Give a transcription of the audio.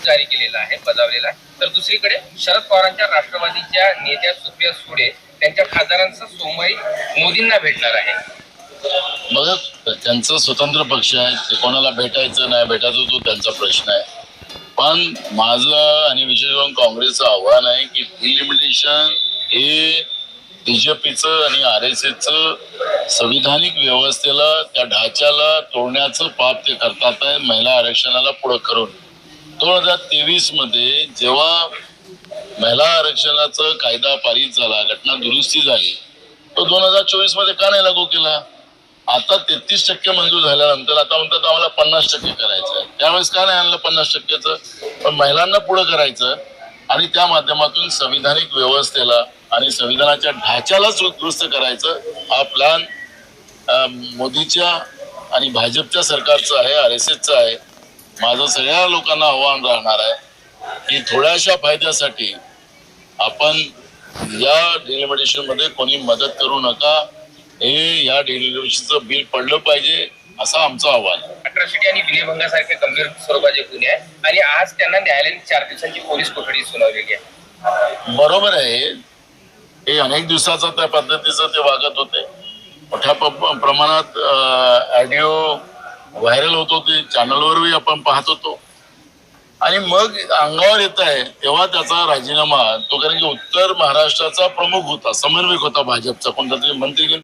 जारी केलेला आहे, बजावलेला आहे. तर दुसरीकडे शरद पवारांच्या राष्ट्रवादीच्या नेत्या सुप्रिया सुळे त्यांच्या खासदारांचा सोमवारी मोदींना भेटणार आहे. बघा, त्यांचं स्वतंत्र पक्ष आहे, ते कोणाला भेटायचं नाही भेटायचं तो त्यांचा प्रश्न आहे. पण माझं आणि विशेष करून काँग्रेसचं आव्हान आहे की डिलिमिटेशन हे बीजेपीचं आणि RSSचं संविधानिक व्यवस्थेला त्या ढाच्याला तोडण्याचं पाप ते करतात आहे. महिला आरक्षणाला पुढं करून 2023 मध्ये जेव्हा महिला आरक्षणाचा कायदा पारित झाला, घटना दुरुस्ती झाली, तो 2024 मध्ये का नाही लागू केला? आता 33% मंजूर झाल्यानंतर आता म्हणतात आम्हाला 50% करायचं आहे. त्यावेळेस का नाही आणलं 50%चं? पण महिलांना पुढे करायचं आणि त्या माध्यमातून संविधानिक व्यवस्थेला आणि संविधानाच्या ढाच्यालाच दुरुस्त करायचं हा प्लॅन मोदीच्या आणि भाजपच्या सरकारचं आहे, RSSचं आहे. माझं सगळ्या लोकांना आव्हान राहणार आहे की थोड्याशा फायद्यासाठी आपण या डिलिमिटेशन मध्ये कोणी मदत करू नका. हे या डिलिमिटेशनचं बिल पडलं पाहिजे असं आमचं आव्हान आहे. अट्रॉसिटी आणि विनयभंगासारखे गंभीर स्वरूपाचे गुन्हे आहे आणि आज त्यांना न्यायालयाने 4 दिवसांची पोलीस कोठडी सुनावलेली आहे. बरोबर आहे, हे अनेक दिवसाचा त्या पद्धतीचं ते वागत होते. मोठ्या प्रमाणात ऑडिओ व्हायरल होत होते, चॅनलवरही आपण पाहत होतो. आणि मग अंगावर येत आहे तेव्हा त्याचा राजीनामा तो, कारण की उत्तर महाराष्ट्राचा प्रमुख होता, समन्वयक होता भाजपचा, कोणता तरी मंत्री